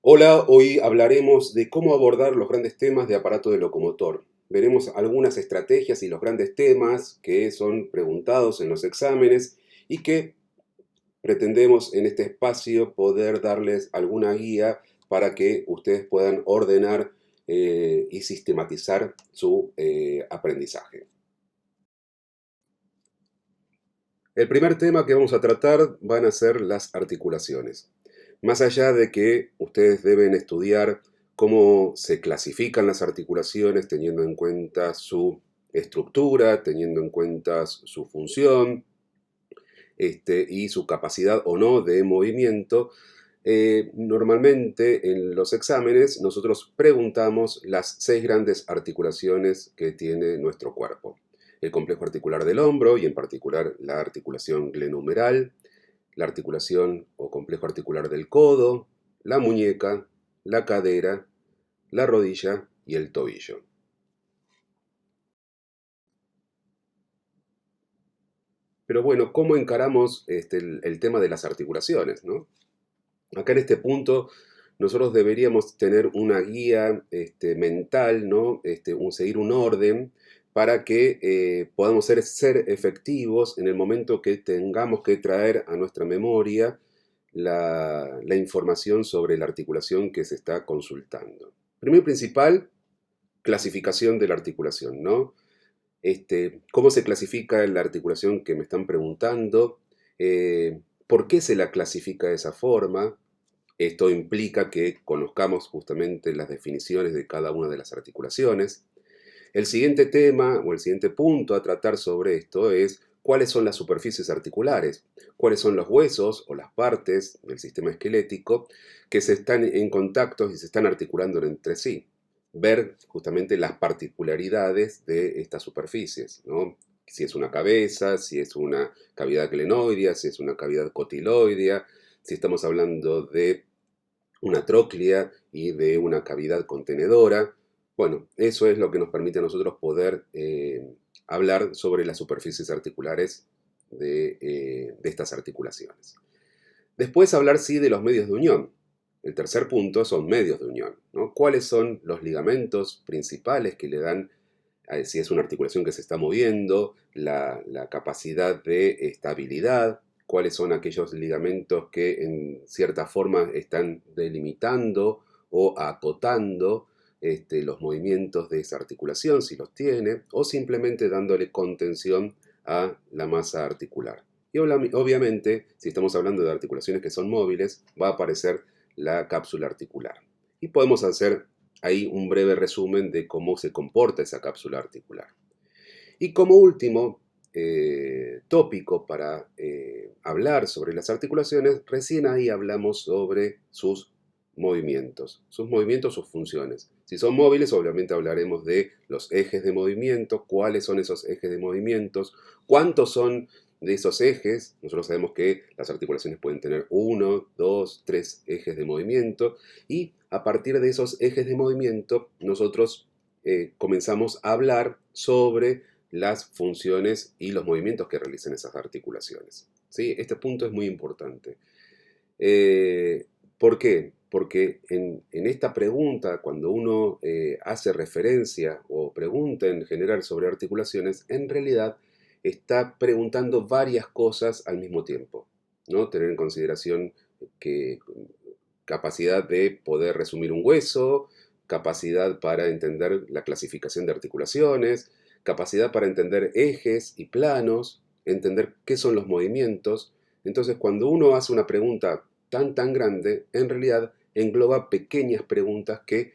Hola, hoy hablaremos de cómo abordar los grandes temas de aparato de locomotor. Veremos algunas estrategias y los grandes temas que son preguntados en los exámenes y que pretendemos en este espacio poder darles alguna guía para que ustedes puedan ordenar y sistematizar su aprendizaje. El primer tema que vamos a tratar van a ser las articulaciones. Más allá de que ustedes deben estudiar cómo se clasifican las articulaciones teniendo en cuenta su estructura, teniendo en cuenta su función y su capacidad o no de movimiento, normalmente en los exámenes nosotros preguntamos las 6 grandes articulaciones que tiene nuestro cuerpo. El complejo articular del hombro y en particular la articulación glenohumeral, la articulación o complejo articular del codo, la muñeca, la cadera, la rodilla y el tobillo. Pero bueno, ¿cómo encaramos el tema de las articulaciones, ¿no? Acá en este punto nosotros deberíamos tener una guía mental, ¿no? Seguir un orden para que podamos ser efectivos en el momento que tengamos que traer a nuestra memoria la información sobre la articulación que se está consultando. Primero y principal, clasificación de la articulación, ¿no? ¿Cómo se clasifica la articulación que me están preguntando? ¿Por qué se la clasifica de esa forma? Esto implica que conozcamos justamente las definiciones de cada una de las articulaciones. El siguiente tema o el siguiente punto a tratar sobre esto es cuáles son las superficies articulares, cuáles son los huesos o las partes del sistema esquelético que se están en contacto y se están articulando entre sí. Ver justamente las particularidades de estas superficies, ¿no? Si es una cabeza, si es una cavidad glenoidea, si es una cavidad cotiloidea, si estamos hablando de una tróclea y de una cavidad contenedora. Bueno, eso es lo que nos permite a nosotros poder hablar sobre las superficies articulares de estas articulaciones. Después hablar sí de los medios de unión. El tercer punto son medios de unión, ¿no? ¿Cuáles son los ligamentos principales que le dan, si es una articulación que se está moviendo, la capacidad de estabilidad? ¿Cuáles son aquellos ligamentos que en cierta forma están delimitando o acotando los movimientos de esa articulación, si los tiene, o simplemente dándole contención a la masa articular? Y obviamente, si estamos hablando de articulaciones que son móviles, va a aparecer la cápsula articular. Y podemos hacer ahí un breve resumen de cómo se comporta esa cápsula articular. Y como último tópico para hablar sobre las articulaciones, recién ahí hablamos sobre sus movimientos, sus funciones. Si son móviles, obviamente hablaremos de los ejes de movimiento, cuáles son esos ejes de movimientos, cuántos son de esos ejes. Nosotros sabemos que las articulaciones pueden tener uno, dos, tres ejes de movimiento y a partir de esos ejes de movimiento nosotros comenzamos a hablar sobre las funciones y los movimientos que realizan esas articulaciones. ¿Sí? Este punto es muy importante. Eh, ¿Por qué? Porque en esta pregunta, cuando uno hace referencia o pregunta en general sobre articulaciones, en realidad está preguntando varias cosas al mismo tiempo, ¿no? Tener en consideración que capacidad de poder resumir un hueso, capacidad para entender la clasificación de articulaciones, capacidad para entender ejes y planos, entender qué son los movimientos. Entonces, cuando uno hace una pregunta tan grande, en realidad engloba pequeñas preguntas que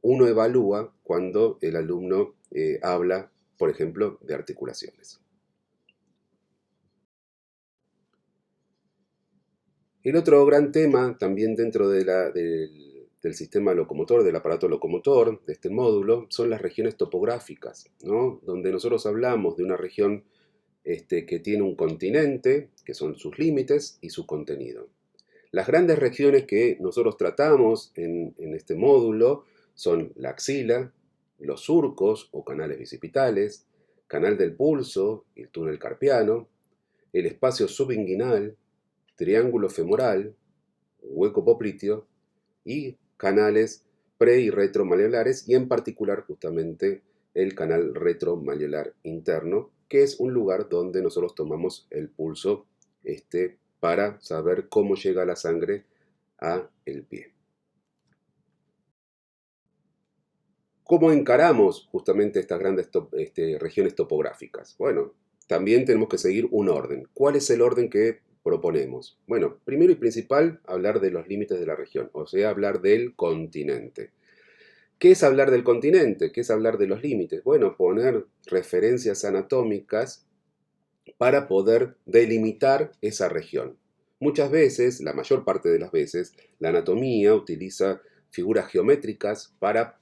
uno evalúa cuando el alumno habla, por ejemplo, de articulaciones. El otro gran tema, también dentro del sistema locomotor, del aparato locomotor, de este módulo, son las regiones topográficas, ¿no? Donde nosotros hablamos de una región que tiene un continente, que son sus límites, y su contenido. Las grandes regiones que nosotros tratamos en este módulo son la axila, los surcos o canales bicipitales, canal del pulso y el túnel carpiano, el espacio subinguinal, triángulo femoral, hueco popliteo y canales pre y retromalleolares y en particular justamente el canal retromalleolar interno, que es un lugar donde nosotros tomamos el pulso para saber cómo llega la sangre a el pie. ¿Cómo encaramos justamente estas grandes regiones topográficas? Bueno, también tenemos que seguir un orden. ¿Cuál es el orden que proponemos? Bueno, primero y principal, hablar de los límites de la región, o sea, hablar del continente. ¿Qué es hablar del continente? ¿Qué es hablar de los límites? Bueno, poner referencias anatómicas para poder delimitar esa región. Muchas veces, la mayor parte de las veces, la anatomía utiliza figuras geométricas para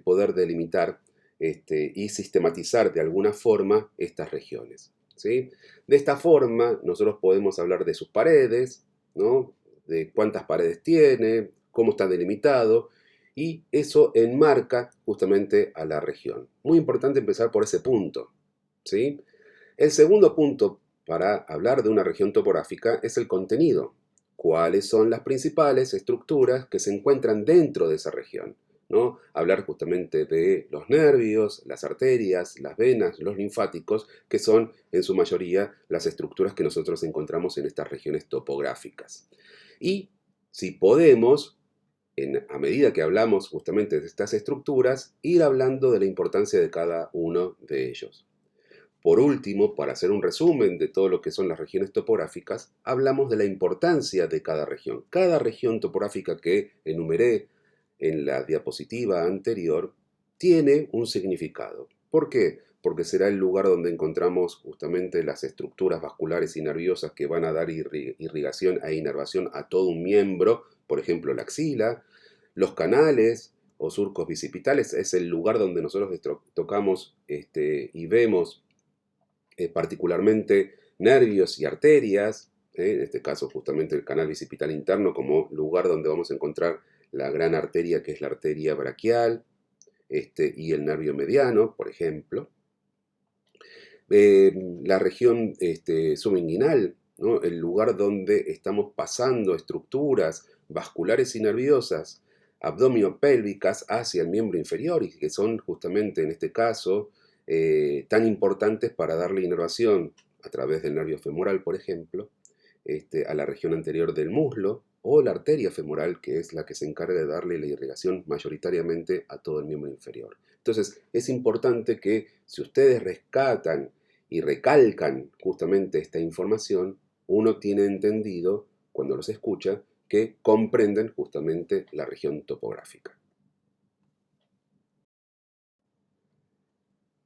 poder delimitar y sistematizar de alguna forma estas regiones, ¿sí? De esta forma, nosotros podemos hablar de sus paredes, ¿no? De cuántas paredes tiene, cómo está delimitado, y eso enmarca justamente a la región. Muy importante empezar por ese punto, ¿sí? El segundo punto para hablar de una región topográfica es el contenido. ¿Cuáles son las principales estructuras que se encuentran dentro de esa región? ¿No? Hablar justamente de los nervios, las arterias, las venas, los linfáticos, que son en su mayoría las estructuras que nosotros encontramos en estas regiones topográficas. Y si podemos, a medida que hablamos justamente de estas estructuras, ir hablando de la importancia de cada uno de ellos. Por último, para hacer un resumen de todo lo que son las regiones topográficas, hablamos de la importancia de cada región. Cada región topográfica que enumeré en la diapositiva anterior tiene un significado. ¿Por qué? Porque será el lugar donde encontramos justamente las estructuras vasculares y nerviosas que van a dar irrigación e inervación a todo un miembro, por ejemplo la axila, los canales o surcos bicipitales, es el lugar donde nosotros tocamos y vemos particularmente nervios y arterias, en este caso justamente el canal bicipital interno como lugar donde vamos a encontrar la gran arteria que es la arteria braquial y el nervio mediano, por ejemplo. La región subinguinal, ¿no? El lugar donde estamos pasando estructuras vasculares y nerviosas abdominopélvicas hacia el miembro inferior y que son justamente en este caso tan importantes para darle inervación a través del nervio femoral, por ejemplo, a la región anterior del muslo o la arteria femoral, que es la que se encarga de darle la irrigación mayoritariamente a todo el miembro inferior. Entonces, es importante que si ustedes rescatan y recalcan justamente esta información, uno tiene entendido, cuando los escucha, que comprenden justamente la región topográfica.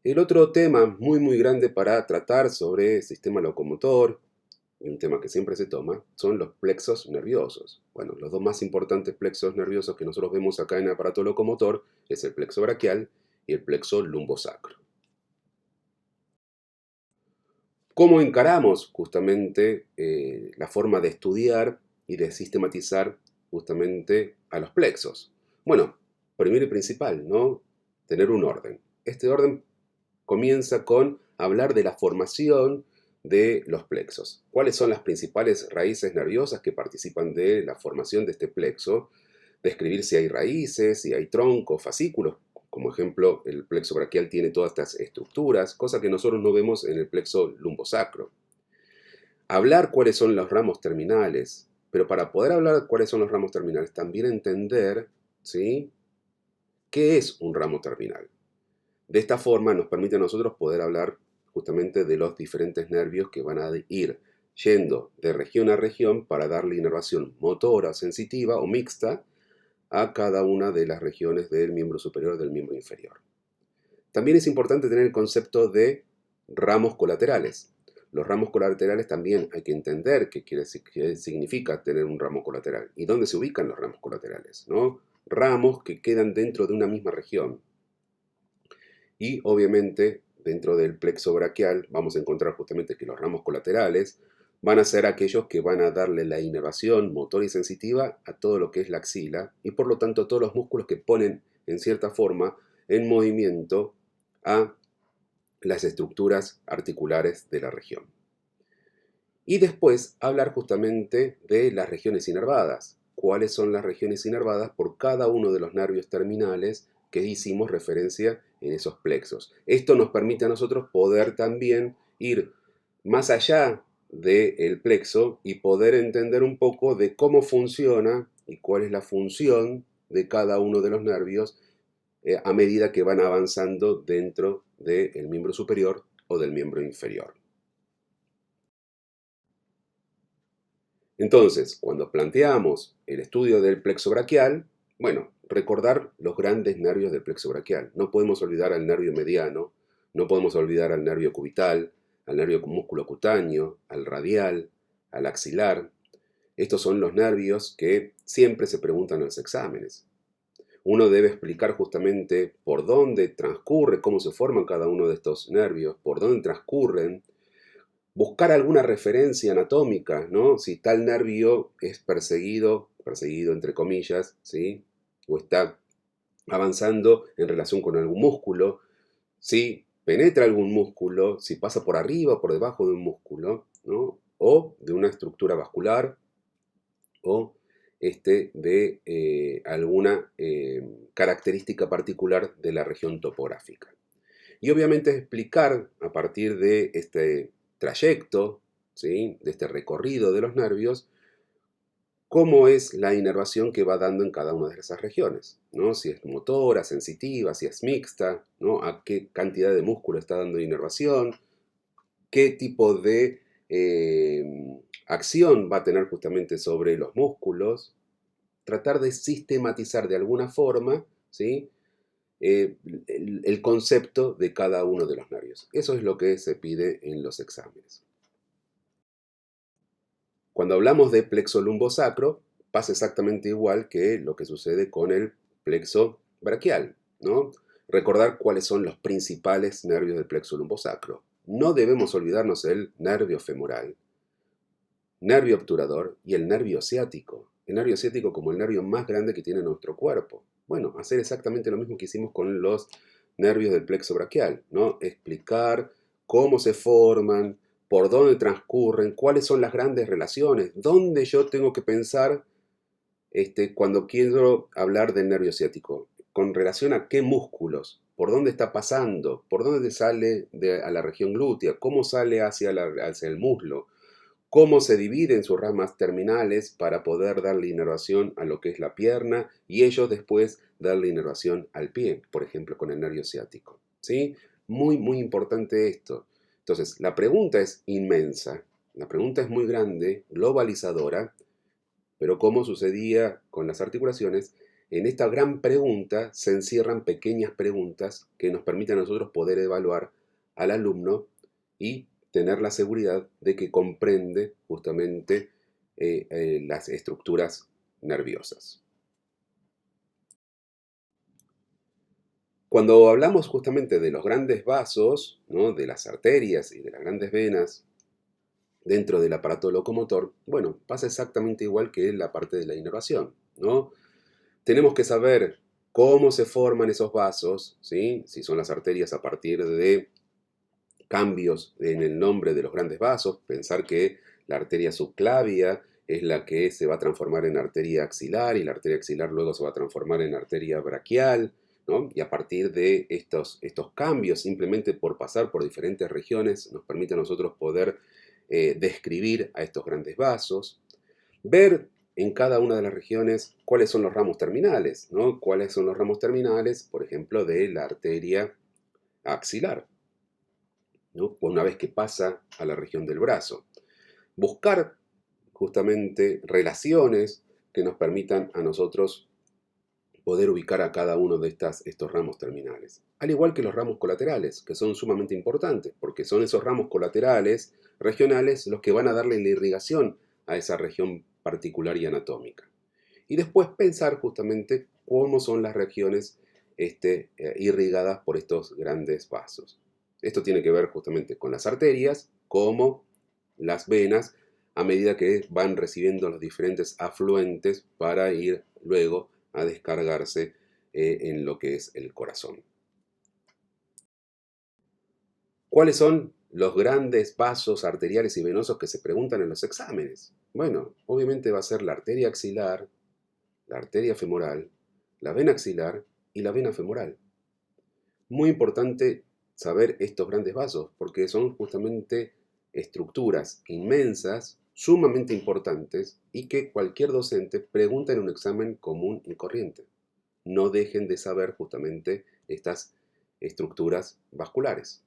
El otro tema muy grande para tratar sobre el sistema locomotor, y un tema que siempre se toma, son los plexos nerviosos. Bueno, los dos más importantes plexos nerviosos que nosotros vemos acá en el aparato locomotor es el plexo braquial y el plexo lumbosacro. ¿Cómo encaramos justamente la forma de estudiar y de sistematizar justamente a los plexos? Bueno, primero y principal, ¿no? Tener un orden. Este orden comienza con hablar de la formación de los plexos. ¿Cuáles son las principales raíces nerviosas que participan de la formación de este plexo? Describir si hay raíces, si hay troncos, fascículos. Como ejemplo, el plexo braquial tiene todas estas estructuras, cosa que nosotros no vemos en el plexo lumbosacro. Hablar cuáles son los ramos terminales, pero para poder hablar cuáles son los ramos terminales, también entender, ¿sí?, qué es un ramo terminal. De esta forma nos permite a nosotros poder hablar justamente de los diferentes nervios que van a ir yendo de región a región para darle inervación motora, sensitiva o mixta a cada una de las regiones del miembro superior y del miembro inferior. También es importante tener el concepto de ramos colaterales. Los ramos colaterales también hay que entender qué significa tener un ramo colateral y dónde se ubican los ramos colaterales, ¿no? Ramos que quedan dentro de una misma región. Y obviamente dentro del plexo braquial vamos a encontrar justamente que los ramos colaterales van a ser aquellos que van a darle la inervación motora y sensitiva a todo lo que es la axila y por lo tanto todos los músculos que ponen en cierta forma en movimiento a las estructuras articulares de la región. Y después hablar justamente de las regiones inervadas. cuáles son las regiones inervadas por cada uno de los nervios terminales que hicimos referencia en esos plexos. Esto nos permite a nosotros poder también ir más allá del plexo y poder entender un poco de cómo funciona y cuál es la función de cada uno de los nervios a medida que van avanzando dentro del miembro superior o del miembro inferior. Entonces, cuando planteamos el estudio del plexo braquial, bueno, recordar los grandes nervios del plexo braquial. No podemos olvidar al nervio mediano, no podemos olvidar al nervio cubital, al nervio músculo cutáneo, al radial, al axilar. Estos son los nervios que siempre se preguntan en los exámenes. Uno debe explicar justamente por dónde transcurre, cómo se forman cada uno de estos nervios, por dónde transcurren, buscar alguna referencia anatómica, ¿no? Si tal nervio es perseguido entre comillas, ¿sí? O está avanzando en relación con algún músculo, si penetra algún músculo, si pasa por arriba o por debajo de un músculo, ¿no? O de una estructura vascular, o de alguna característica particular de la región topográfica. Y obviamente explicar a partir de este trayecto, ¿sí? De este recorrido de los nervios, cómo es la inervación que va dando en cada una de esas regiones, ¿no? Si es motora, sensitiva, si es mixta, ¿no? A qué cantidad de músculo está dando inervación, qué tipo de acción va a tener justamente sobre los músculos, tratar de sistematizar de alguna forma, ¿sí? El concepto de cada uno de los nervios. Eso es lo que se pide en los exámenes. Cuando hablamos de plexo lumbosacro, pasa exactamente igual que lo que sucede con el plexo braquial, ¿no? Recordar cuáles son los principales nervios del plexo lumbosacro. No debemos olvidarnos del nervio femoral, nervio obturador y el nervio ciático. El nervio ciático como el nervio más grande que tiene nuestro cuerpo. Bueno, hacer exactamente lo mismo que hicimos con los nervios del plexo braquial, ¿no? Explicar cómo se forman, por dónde transcurren, cuáles son las grandes relaciones, dónde yo tengo que pensar cuando quiero hablar del nervio ciático, con relación a qué músculos, por dónde está pasando, por dónde sale a la región glútea, cómo sale hacia el muslo, cómo se divide en sus ramas terminales para poder darle inervación a lo que es la pierna y ellos después darle inervación al pie, por ejemplo, con el nervio ciático. ¿Sí? Muy, muy importante esto. Entonces, la pregunta es inmensa, la pregunta es muy grande, globalizadora, pero como sucedía con las articulaciones, en esta gran pregunta se encierran pequeñas preguntas que nos permiten a nosotros poder evaluar al alumno y tener la seguridad de que comprende justamente las estructuras nerviosas. Cuando hablamos justamente de los grandes vasos, ¿no? De las arterias y de las grandes venas dentro del aparato locomotor, bueno, pasa exactamente igual que en la parte de la inervación, ¿no? Tenemos que saber cómo se forman esos vasos, ¿sí? Si son las arterias a partir de cambios en el nombre de los grandes vasos, pensar que la arteria subclavia es la que se va a transformar en arteria axilar y la arteria axilar luego se va a transformar en arteria braquial, ¿no? Y a partir de estos cambios, simplemente por pasar por diferentes regiones, nos permite a nosotros poder describir a estos grandes vasos, ver en cada una de las regiones cuáles son los ramos terminales, ¿no? Cuáles son los ramos terminales, por ejemplo, de la arteria axilar, ¿no? Una vez que pasa a la región del brazo. Buscar justamente relaciones que nos permitan a nosotros poder ubicar a cada uno de estos ramos terminales. Al igual que los ramos colaterales, que son sumamente importantes, porque son esos ramos colaterales regionales los que van a darle la irrigación a esa región particular y anatómica. Y después pensar justamente cómo son las regiones irrigadas por estos grandes vasos. Esto tiene que ver justamente con las arterias, como las venas, a medida que van recibiendo los diferentes afluentes para ir luego a descargarse en lo que es el corazón. ¿Cuáles son los grandes vasos arteriales y venosos que se preguntan en los exámenes? Bueno, obviamente va a ser la arteria axilar, la arteria femoral, la vena axilar y la vena femoral. Muy importante saber estos grandes vasos porque son justamente estructuras inmensas, sumamente importantes y que cualquier docente pregunta en un examen común y corriente. No dejen de saber justamente estas estructuras vasculares.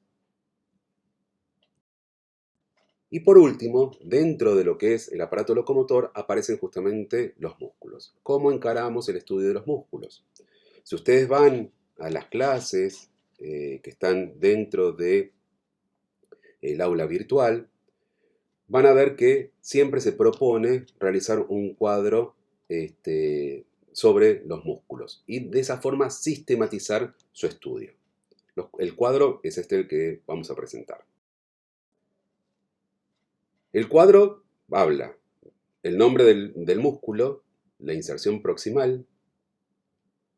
Y por último, dentro de lo que es el aparato locomotor, aparecen justamente los músculos. ¿Cómo encaramos el estudio de los músculos? Si ustedes van a las clases que están dentro del aula virtual, van a ver que siempre se propone realizar un cuadro sobre los músculos y de esa forma sistematizar su estudio. El cuadro es el que vamos a presentar. El cuadro habla el nombre del músculo, la inserción proximal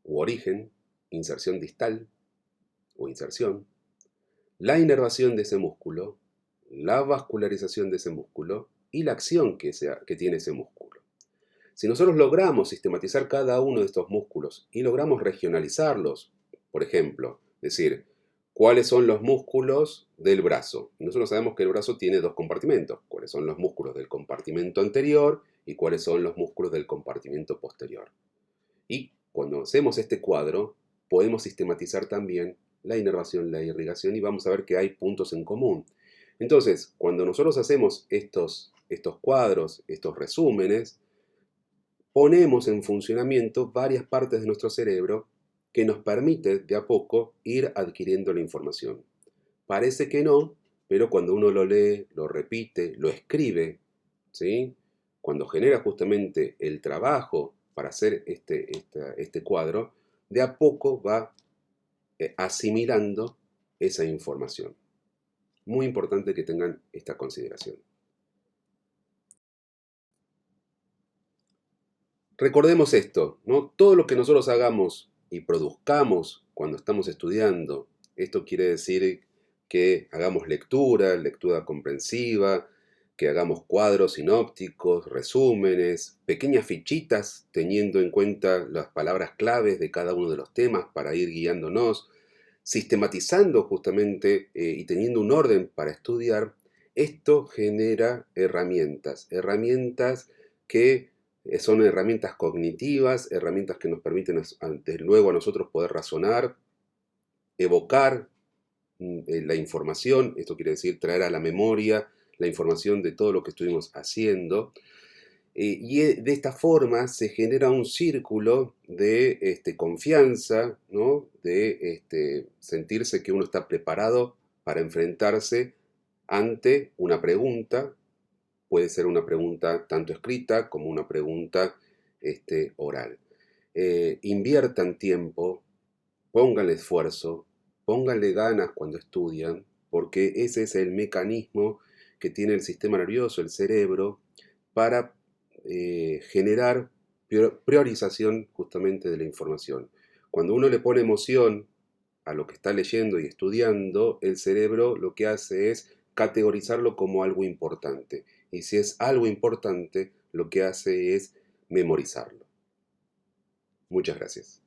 u origen, inserción distal o inserción, la inervación de ese músculo, la vascularización de ese músculo y la acción que tiene ese músculo. Si nosotros logramos sistematizar cada uno de estos músculos y logramos regionalizarlos, por ejemplo, decir, ¿cuáles son los músculos del brazo? Nosotros sabemos que el brazo tiene dos compartimentos, cuáles son los músculos del compartimento anterior y cuáles son los músculos del compartimento posterior. Y cuando hacemos este cuadro, podemos sistematizar también la inervación, la irrigación y vamos a ver que hay puntos en común. Entonces, cuando nosotros hacemos estos cuadros, estos resúmenes, ponemos en funcionamiento varias partes de nuestro cerebro que nos permite de a poco ir adquiriendo la información. Parece que no, pero cuando uno lo lee, lo repite, lo escribe, ¿sí? Cuando genera justamente el trabajo para hacer este cuadro, de a poco va asimilando esa información. Muy importante que tengan esta consideración. Recordemos esto, ¿no? Todo lo que nosotros hagamos y produzcamos cuando estamos estudiando, esto quiere decir que hagamos lectura comprensiva, que hagamos cuadros sinópticos, resúmenes, pequeñas fichitas teniendo en cuenta las palabras claves de cada uno de los temas para ir guiándonos, sistematizando justamente y teniendo un orden para estudiar. Esto genera herramientas que son herramientas cognitivas, herramientas que nos permiten desde luego a nosotros poder razonar, evocar la información, esto quiere decir traer a la memoria la información de todo lo que estuvimos haciendo, y de esta forma se genera un círculo de confianza, ¿no? De sentirse que uno está preparado para enfrentarse ante una pregunta. Puede ser una pregunta tanto escrita como una pregunta oral. Inviertan tiempo, pónganle esfuerzo, pónganle ganas cuando estudian, porque ese es el mecanismo que tiene el sistema nervioso, el cerebro, para generar priorización justamente de la información. Cuando uno le pone emoción a lo que está leyendo y estudiando, el cerebro lo que hace es categorizarlo como algo importante. Y si es algo importante, lo que hace es memorizarlo. Muchas gracias.